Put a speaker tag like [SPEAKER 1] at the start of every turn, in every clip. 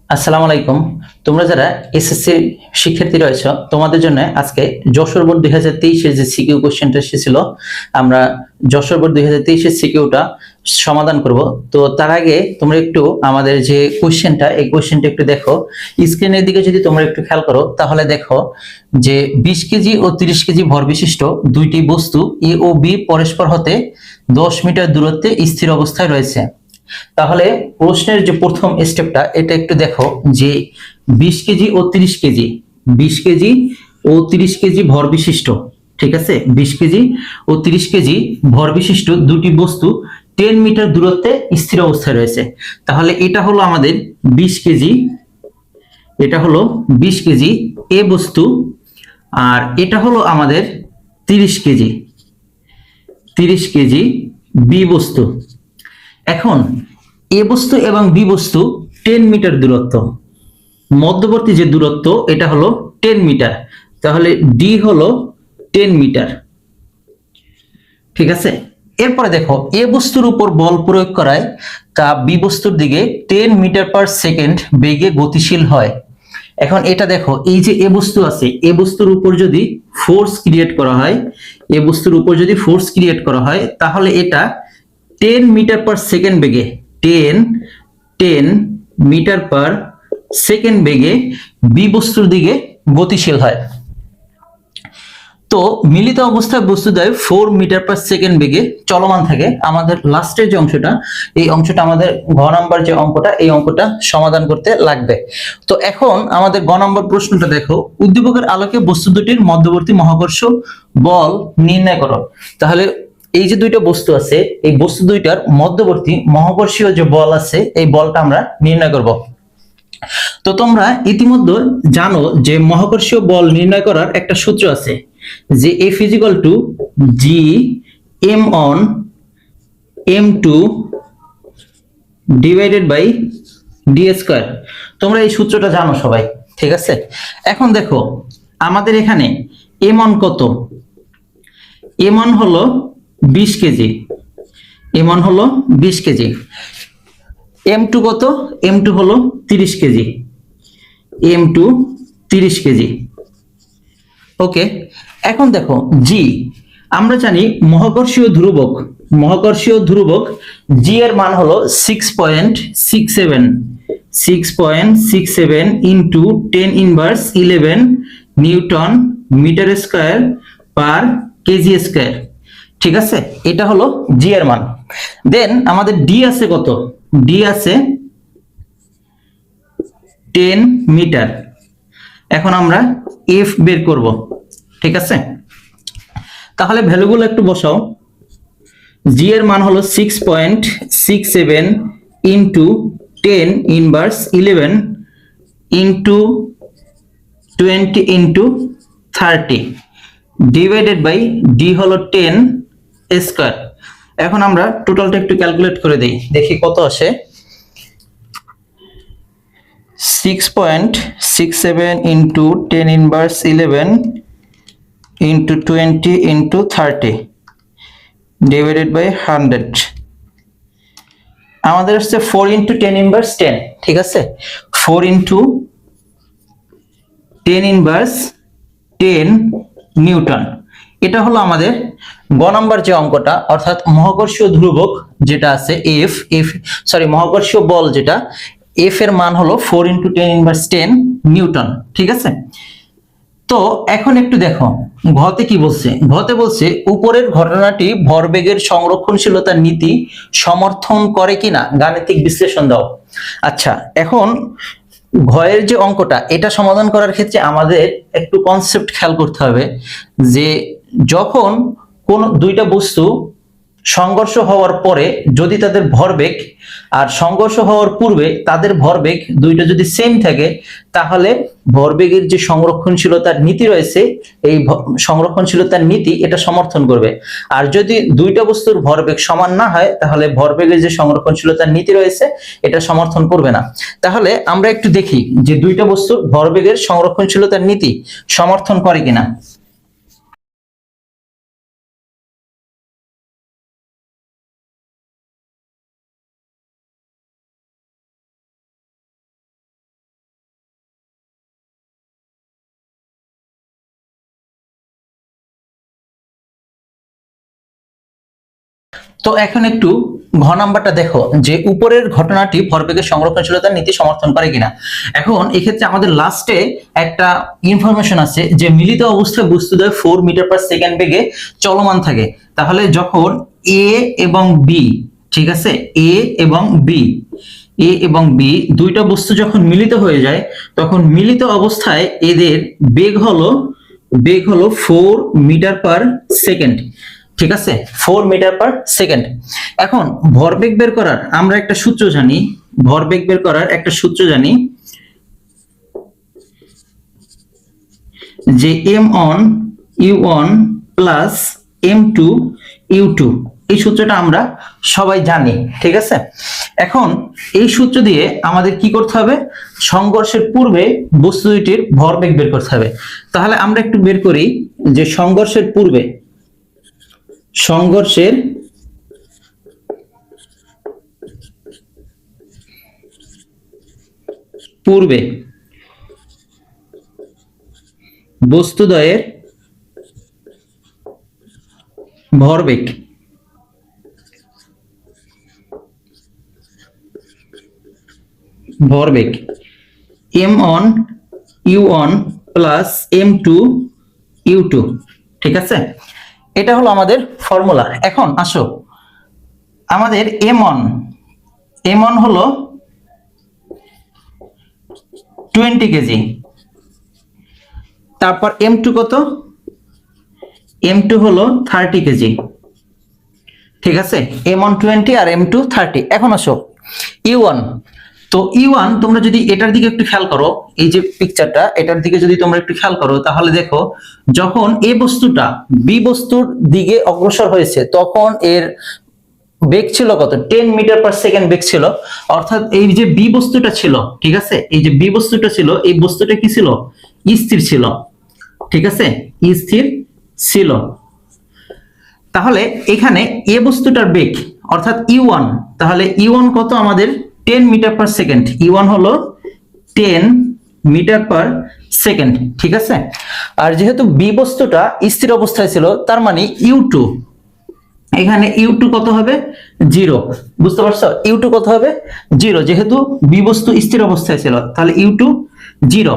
[SPEAKER 1] আসসালামু আলাইকুম। তোমরা যারা এসএসসি শিক্ষার্থী রয়েছে তোমাদের জন্য আজকে যশোর বোর্ড 2023 এর যে সিকিউ কোশ্চেনটা এসেছিল, আমরা যশোর বোর্ড 2023 এর সিকিউটা সমাধান করব। তো তার আগে তোমরা একটু আমাদের যে কোশ্চেনটা, এই কোশ্চেনটা একটু দেখো। স্ক্রিনের দিকে যদি তোমরা একটু খেয়াল করো তাহলে দেখো যে 20 কেজি ও 30 কেজি ভর বিশিষ্ট দুইটি বস্তু এ ও বি পরস্পর হতে 10 মিটার দূরত্বে স্থির অবস্থায় রয়েছে। তাহলে প্রশ্নের যে প্রথম স্টেপটা এটা একটু দেখো যে 20 কেজি ও 30 কেজি, 20 কেজি ও 30 কেজি ভর বিশিষ্ট, ঠিক আছে, 20 কেজি ও 30 কেজি ভর বিশিষ্ট দুটি বস্তু 10 মিটার দূরত্বে স্থির অবস্থায় রয়েছে। তাহলে এটা হলো আমাদের 20 কেজি, এটা হলো 20 কেজি এ বস্তু, আর এটা হলো আমাদের 30 কেজি, 30 কেজি বি বস্তু। এখন এ বস্তু এবং বি বস্তু 10 মিটার দূরত্ব, মধ্যবর্তী যে দূরত্ব এটা হলো 10 মিটার। তাহলে ডি হলো 10 মিটার, ঠিক আছে। এরপরে দেখো এ বস্তুর উপর বল প্রয়োগ করায় তা বি বস্তুর দিকে 10 মিটার পার সেকেন্ড বেগে গতিশীল হয়। এখন এটা দেখো, এই যে এ বস্তু আছে, এ বস্তুর উপর যদি ফোর্স ক্রিয়েট করা হয়, এ বস্তুর উপর যদি ফোর্স ক্রিয়েট করা হয় তাহলে এটা 10 মিটার পার সেকেন্ড বেগে, 10 10 মিটার পার সেকেন্ড বেগে বি বস্তুর দিকে গতিশীল হয়। তো মিলিত অবস্থায় বস্তুদ্বয় 4 মিটার পার সেকেন্ড বেগে চলমান থাকে। আমাদের লাস্টের যে অংশটা, এই অংশটা আমাদের ঘ নাম্বার যে অঙ্কটা, এই অঙ্কটা সমাধান করতে লাগবে। তো এখন আমাদের গ নম্বর প্রশ্নটা দেখো, উদ্দীপকের আলোকে বস্তু দুটির মধ্যবর্তী মহাকর্ষ বল নির্ণয় করো। তাহলে এই যে দুইটা বস্তু আছে, এই বস্তু দুইটার মধ্যবর্তী মহাকর্ষীয় যে বল আছে, এই বলটা আমরা নির্ণয় করব। তো তোমরা ইতিমধ্যে জানো যে মহাকর্ষীয় বল নির্ণয় করার একটা সূত্র আছে, যে F equal to G M one M two divided by D square. তোমরা এই সূত্রটা জানো সবাই, ঠিক আছে। এখন দেখো আমাদের এখানে এম অন কত, এম অন হলো 20 কেজি, এম অন হলো 20 কেজি। এম টু কত, এম টু হলো 30 কেজি, এম টু 30 কেজি। ওকে, এখন দেখো জি, আমরা জানি মহাকর্ষীয় ধ্রুবক, মহাকর্ষীয় ধ্রুবক জি এর মান হলো 6.67, 6.67 into 10 inverse 11 newton metre square per kg square, ঠিক আছে। এটা হলো জি এর মান। দেন আমাদের ডি আছে কত, ডি আছে 10 মিটার। এখন আমরা এফ বের করব, ঠিক আছে। তাহলে ভ্যালুগুলো একটু বসাও। জি এর মান হলো 6.67 into 10 inverse 11 into 20 into 30 divided by D হলো 10 স্কয়ার। এখন আমরা টোটালটা একটু ক্যালকুলেট করে দেই, দেখি কত আসে। 6.67 into 10 inverse 11 into 20 into 30 divided by 100, আমাদের আসছে 4 ইন্টু 10 ইনভার্স 10, ঠিক আছে। 4 ইন্টু 10 ইনভার্স 10 নিউটন। এটা হলো আমাদের গ নাম্বার যে অঙ্কটা, অর্থাৎ মহাকর্ষীয় ধ্রুবক যেটা আছে এফ, সরি মহাকর্ষীয় বল যেটা, এফ এর মান হলো 4 ইন্টু 10 ইনভার্স 10 নিউটন, ঠিক আছে। তো এখন একটু দেখো ঘতে কি বলছে, ঘতে বলছে উপরের ঘটনাটি ভরবেগের সংরক্ষণশীলতার নীতি সমর্থন করে কিনা গাণিতিক বিশ্লেষণ দাও। আচ্ছা, এখন ঘয়ের যে অঙ্কটা, এটা সমাধান করার ক্ষেত্রে আমাদের একটু কনসেপ্ট খেয়াল করতে হবে, যে যখন কোন দুইটা বস্তু সংঘর্ষ হওয়ার পরে যদি তাদের ভরবেগ আর সংঘর্ষ হওয়ার পূর্বে তাদের ভরবেগ দুইটা যদি সেম থাকে, তাহলে ভরবেগের যে সংরক্ষণশীলতার নীতি রয়েছে, এই সংরক্ষণশীলতার নীতি এটা সমর্থন করবে। আর যদি দুইটা বস্তুর ভরবেগ সমান না হয়, তাহলে ভরবেগের যে সংরক্ষণশীলতার নীতি রয়েছে এটা সমর্থন করবে না। তাহলে আমরা একটু দেখি যে দুইটা বস্তুর ভরবেগের সংরক্ষণশীলতার নীতি সমর্থন করে কিনা। তো এখন একটু ঘ নাম্বারটা দেখো যে উপরের ঘটনাটি ভরবেগের সংরক্ষণশীলতার নীতি সমর্থন করে কিনা। এখন এক্ষেত্রে আমাদের লাস্টে একটা ইনফরমেশন আছে যে মিলিত অবস্থায় বস্তুদ্বয় 4 মিটার পার সেকেন্ড বেগে চলমান থাকে। তাহলে যখন এ এবং বি, ঠিক আছে, এ এবং বি দুইটা বস্তু যখন মিলিত হয়ে যায় তখন মিলিত অবস্থায় এদের বেগ হলো 4 মিটার পার সেকেন্ড। ঠিক আছে, 4 মিটার পার সেকেন্ড। এখন ভরবেগ বের করার আমরা একটা সূত্র জানি, ভরবেগ বের করার একটা সূত্র জানি যে m1 u1 plus m2 u2, এই সূত্রটা আমরা সবাই জানি। ঠিক আছে, এখন এই সূত্র দিয়ে আমাদের কি করতে হবে, সংঘর্ষের পূর্বে বস্তু দুটির ভরবেগ বের করতে হবে। তাহলে আমরা একটু বের করি যে সংঘর্ষের পূর্বে বস্তুদ্বয়ের ভরবেগ m1 u1 plus m2 u2। ঠিক আছে, এটা হলো আমাদের ফর্মুলা। এখন আসো আমাদের m1 হলো 20 কেজি, তারপর m2 কত, m2 হলো 30 কেজি। ঠিক আছে, m1 20 আর m2 30। এখন আসো u1, তো u1 তোমরা যদি এটার দিকে একটু খেয়াল করো, এই যে পিকচারটা এটার দিকে যদি তোমরা একটু খেয়াল করো তাহলে দেখো যখন এই বস্তুটা বি বস্তুর দিকে অগ্রসর হয়েছে তখন এর বেগ ছিল কত, 10 মিটার পার সেকেন্ড বেগ ছিল। অর্থাৎ এই যে বি বস্তুটা ছিল, ঠিক আছে, এই যে বি বস্তুটা ছিল, এই বস্তুটা কি ছিল, স্থির ছিল। ঠিক আছে, স্থির ছিল। তাহলে এখানে এ বস্তুটার বেগ অর্থাৎ u1, তাহলে u1 কত আমাদের 10 মিটার পার সেকেন্ড, u1 হলো 10 মিটার পার সেকেন্ড। ঠিক আছে, আর যেহেতু বি বস্তুটা স্থির অবস্থায় ছিল তার মানে u2, এখানে u2 কত হবে, 0। বুঝতে পারছো, u2 কত হবে, 0, যেহেতু বি বস্তু স্থির অবস্থায় ছিল তাহলে u2 0।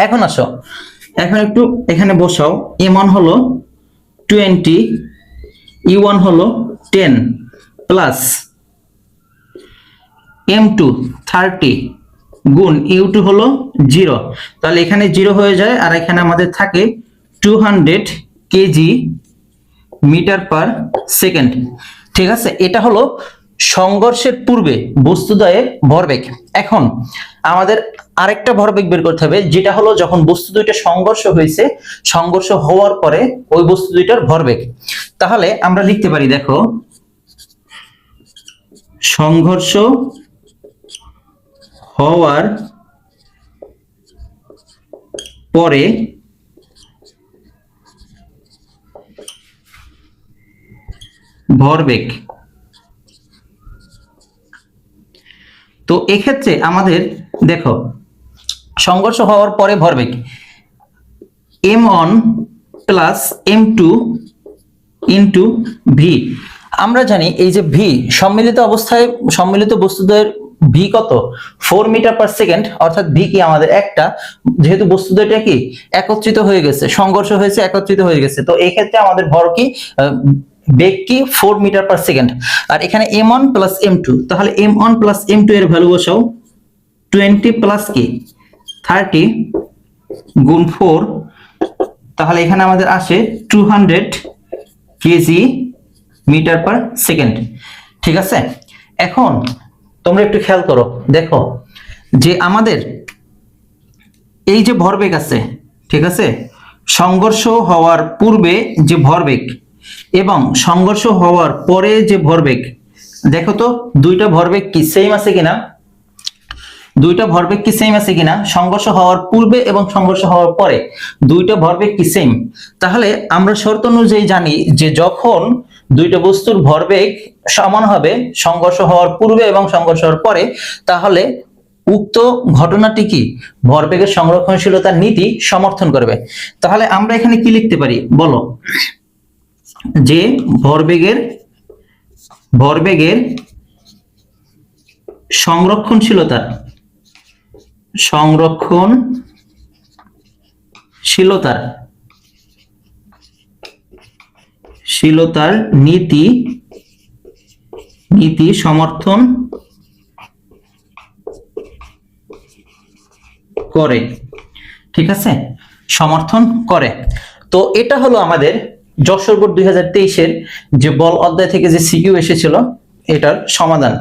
[SPEAKER 1] এখন আসো, এখন একটু এখানে বসাও, m1 হলো 20, u1 হলো 10 প্লাস m2 30 গুণ u2 হলো 0। তাহলে এখানে 0 হয়ে যায় আর এখানে আমাদের থাকে 200 কেজি মিটার পার সেকেন্ড। ঠিক আছে, এটা হলো সংঘর্ষের পূর্বে বস্তুদ্বয়ের ভরবেগ। এখন আমাদের আরেকটা ভরবেগ বের করতে হবে, যেটা হলো যখন বস্তু দুইটা সংঘর্ষ হয়েছে, সংঘর্ষ হওয়ার পরে ওই বস্তু দুইটার ভরবেগ। তাহলে আমরা লিখতে পারি, দেখো, সংঘর্ষ হওয়ার পরে ভরবেগ। তো এক্ষেত্রে আমাদের দেখো সংঘর্ষ হওয়ার পরে ভরবেগ m1 plus m2 into V. আমরা জানি এই যে ভি সম্মিলিত অবস্থায় সম্মিলিত বস্তুদ্বয়ের ভি কত, 4 মিটার পার সেকেন্ড। অর্থাৎ ভি কি আমাদের একটা, যেহেতু বস্তুদ্বয়টা কি একত্রিত হয়ে গেছে, সংঘর্ষ হয়েছে, একত্রিত হয়ে গেছে, তো এই ক্ষেত্রে আমাদের ভর কি, বেগ কি 4 মিটার পার সেকেন্ড। আর এখানে m1 প্লাস m2, তাহলে m1 প্লাস m2 এর ভ্যালু বসাও, 20 প্লাস কি 30 গুণ 4, তাহলে এখানে আমাদের আসে 200 কেজি মিটার পার সেকেন্ড। ঠিক আছে, এখন তোমরা একটু খেয়াল করো, দেখো যে আমাদের এই যে ভরবেগ আছে, ঠিক আছে, সংঘর্ষ হওয়ার পূর্বে যে ভরবেগ এবং সংঘর্ষ হওয়ার পরে যে ভরবেগ, দেখো তো দুইটা ভরবেগ কি সেম আছে কিনা, দুইটা ভরবেগ কি সেম আছে কিনা, সংঘর্ষ হওয়ার পূর্বে এবং সংঘর্ষ হওয়ার পরে দুইটা ভরবেগ কি সেম। তাহলে আমরা শর্ত অনুযায়ী জানি যে যখন দুইটা বস্তুর ভরবেগ সমান হবে সংঘর্ষ হওয়ার পূর্বে এবং সংঘর্ষ হওয়ার পরে, তাহলে উক্ত ঘটনাটি কি ভরবেগের সংরক্ষণশীলতার নীতি সমর্থন করবে। তাহলে আমরা এখানে কি লিখতে পারি বলো, যে ভরবেগের ভরবেগের সংরক্ষণশীলতার নীতি সমর্থন করে। ঠিক আছে, সমর্থন করে। তো এটা হলো আমাদের যশোর বোর্ড 2023-এর যে বল অধ্যায় থেকে যে সিকিউ এসেছিল এটার সমাধান।